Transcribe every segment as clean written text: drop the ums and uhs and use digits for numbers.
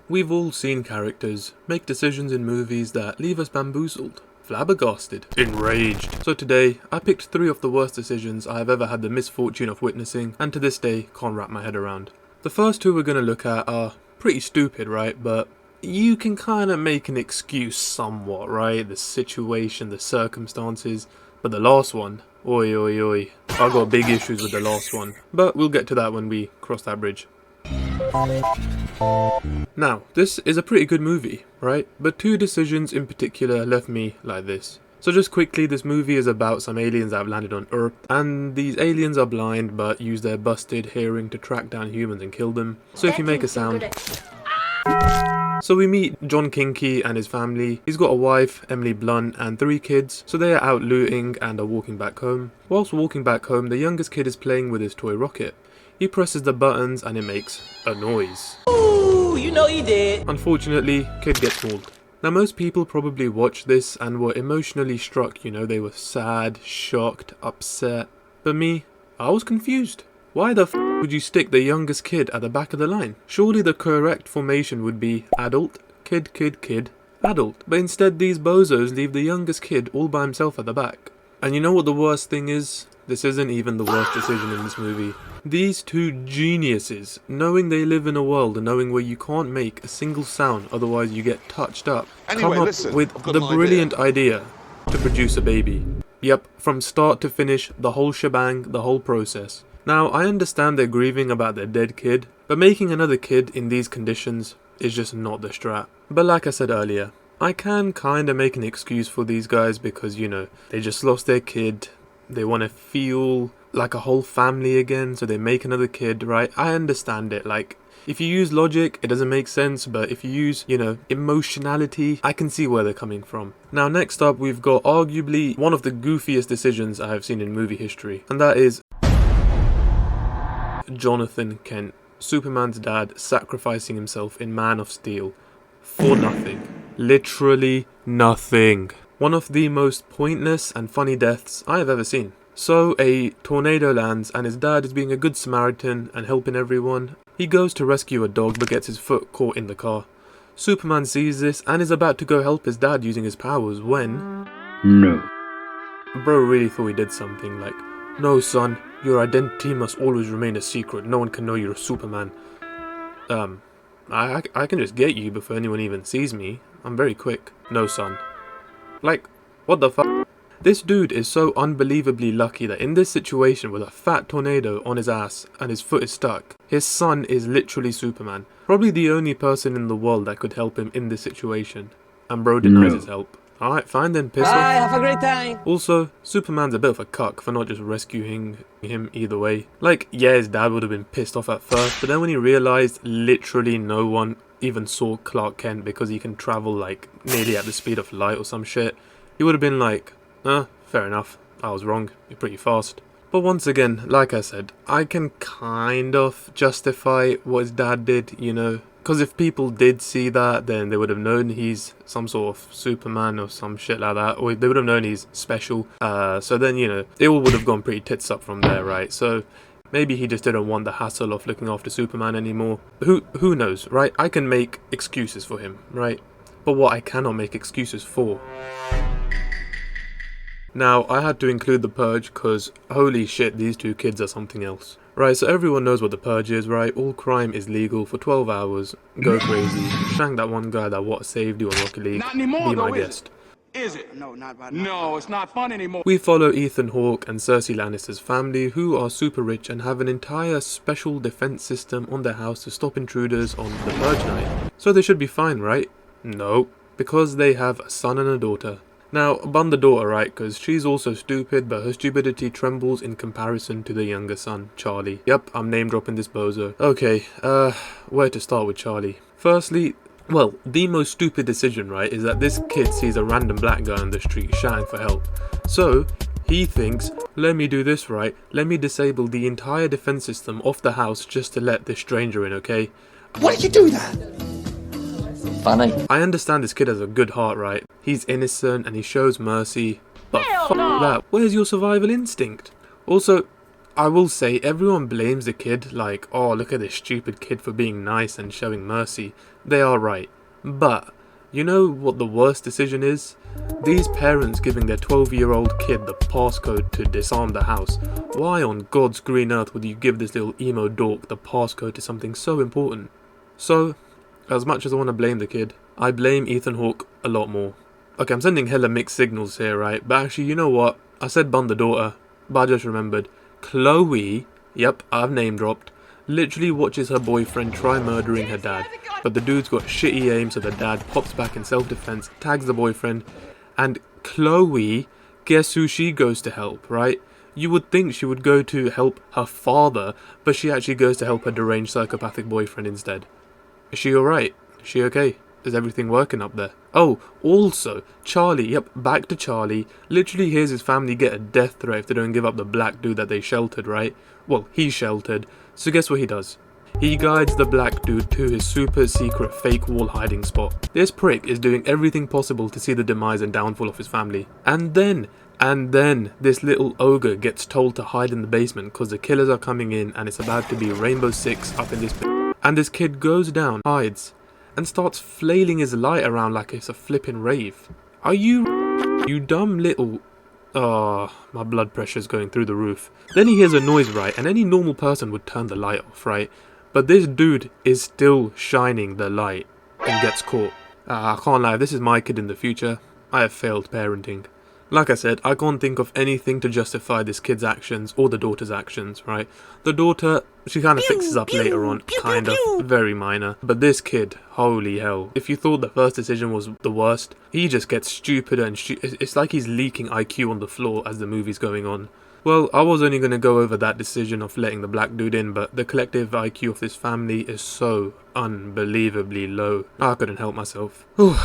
We've all seen characters make decisions in movies that leave us bamboozled, flabbergasted, enraged. So today, I picked 3 of the worst decisions I have ever had the misfortune of witnessing, and to this day, can't wrap my head around. The first 2 we're gonna look at are pretty stupid, right? But you can kinda make an excuse somewhat, right? The situation, the circumstances. But the last one, oi oi oi. I got big issues with the last one. But we'll get to that when we cross that bridge. Now, this is a pretty good movie, right? But 2 decisions in particular left me like this. So just quickly, this movie is about some aliens that have landed on Earth, and these aliens are blind but use their busted hearing to track down humans and kill them. So if you make a sound... So we meet John Kinky and his family. He's got a wife, Emily Blunt, and 3 kids, so they are out looting and are walking back home. Whilst walking back home, the youngest kid is playing with his toy rocket. He presses the buttons and it makes a noise. Ooh, you know he did. Unfortunately, kid gets mauled. Now most people probably watched this and were emotionally struck, you know, they were sad, shocked, upset. But me, I was confused. Why the f would you stick the youngest kid at the back of the line? Surely the correct formation would be adult, kid, kid, kid, adult. But instead these bozos leave the youngest kid all by himself at the back. And you know what the worst thing is? This isn't even the worst decision in this movie. These 2 geniuses, knowing they live in a world and knowing where you can't make a single sound otherwise you get touched up, come up with the brilliant idea to produce a baby. Yep, from start to finish, the whole shebang, the whole process. Now, I understand they're grieving about their dead kid, but making another kid in these conditions is just not the strat. But like I said earlier, I can kinda make an excuse for these guys because, you know, they just lost their kid, they want to feel like a whole family again, so they make another kid, right? I understand it, like, if you use logic, it doesn't make sense, but if you use, you know, emotionality, I can see where they're coming from. Now, next up, we've got arguably one of the goofiest decisions I have seen in movie history, and that is Jonathan Kent, Superman's dad, sacrificing himself in Man of Steel for nothing. Literally nothing. One of the most pointless and funny deaths I have ever seen. So a tornado lands and his dad is being a good Samaritan and helping everyone. He goes to rescue a dog but gets his foot caught in the car. Superman sees this and is about to go help his dad using his powers when... No. Bro really thought he did something like, "No son, your identity must always remain a secret. No one can know you're Superman." I can just get you before anyone even sees me. I'm very quick. No son. Like, what the fuck? This dude is so unbelievably lucky that in this situation with a fat tornado on his ass and his foot is stuck, his son is literally Superman. Probably the only person in the world that could help him in this situation. And bro denies his help. Alright, fine then, piss off. Bye, have a great time. Also, Superman's a bit of a cuck for not just rescuing him either way. Like, yeah, his dad would have been pissed off at first, but then when he realised literally no one even saw Clark Kent because he can travel like nearly at the speed of light or some shit, he would have been like, fair enough, I was wrong, you're pretty fast. But once again, like I said, I can kind of justify what his dad did, you know. Because if people did see that, then they would have known he's some sort of Superman or some shit like that. Or they would have known he's special. So then, you know, it all would have gone pretty tits up from there, right? So maybe he just didn't want the hassle of looking after Superman anymore. Who knows, right? I can make excuses for him, right? But what I cannot make excuses for... Now, I had to include the Purge because, holy shit, these 2 kids are something else. Right, so everyone knows what the Purge is, right? All crime is legal for 12 hours, go crazy, shank that one guy that saved you on Rocket League, not anymore, be my though, guest. Is it? No, not right now. No, it's not fun anymore. We follow Ethan Hawke and Cersei Lannister's family, who are super rich and have an entire special defense system on their house to stop intruders on the Purge night. So they should be fine, right? No, because they have a son and a daughter. Now, bun the daughter, right, because she's also stupid, but her stupidity trembles in comparison to the younger son, Charlie. Yep, I'm name dropping this bozo. Okay, where to start with Charlie? Firstly, well, the most stupid decision, right, is that this kid sees a random black guy on the street shouting for help. So, he thinks, let me do this, right, let me disable the entire defense system of the house just to let this stranger in, okay? Why did you do that? Funny. I understand this kid has a good heart, right? He's innocent and he shows mercy. But fuck that, where's your survival instinct? Also, I will say everyone blames the kid like, oh look at this stupid kid for being nice and showing mercy. they are right. But, you know what the worst decision is? These parents giving their 12-year-old kid the passcode to disarm the house. Why on God's green earth would you give this little emo dork the passcode to something so important? So, as much as I want to blame the kid, I blame Ethan Hawke a lot more. Okay, I'm sending hella mixed signals here, right? But actually, you know what? I said bun the daughter, but I just remembered. Chloe, yep, I've name dropped, literally watches her boyfriend try murdering her dad. But the dude's got shitty aim, so the dad pops back in self-defense, tags the boyfriend, and Chloe, guess who she goes to help, right? You would think she would go to help her father, but she actually goes to help her deranged psychopathic boyfriend instead. Is she alright? Is she okay? Is everything working up there? Oh, also, Charlie, yep, back to Charlie, literally hears his family get a death threat if they don't give up the black dude that they sheltered, right? Well, he sheltered, so guess what he does? He guides the black dude to his super secret fake wall hiding spot. This prick is doing everything possible to see the demise and downfall of his family. And then, this little ogre gets told to hide in the basement because the killers are coming in and it's about to be Rainbow Six up in this and this kid goes down, hides, and starts flailing his light around like it's a flippin' rave. Are you dumb little... my blood pressure's going through the roof. Then he hears a noise, right, and any normal person would turn the light off, right? But this dude is still shining the light and gets caught. I can't lie, if this is my kid in the future, I have failed parenting. Like I said, I can't think of anything to justify this kid's actions or the daughter's actions, right? The daughter, she kind of fixes up later on, kind of, very minor. But this kid, holy hell. If you thought the first decision was the worst, he just gets stupider and it's like he's leaking IQ on the floor as the movie's going on. Well, I was only going to go over that decision of letting the black dude in, but the collective IQ of this family is so unbelievably low. I couldn't help myself. Whew.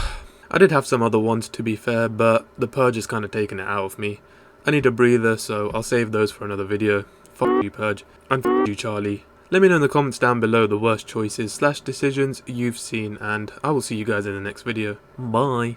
I did have some other ones to be fair, but the Purge has kind of taken it out of me. I need a breather, so I'll save those for another video. Fuck you, Purge. And fuck you, Charlie. Let me know in the comments down below the worst choices / decisions you've seen, and I will see you guys in the next video. Bye.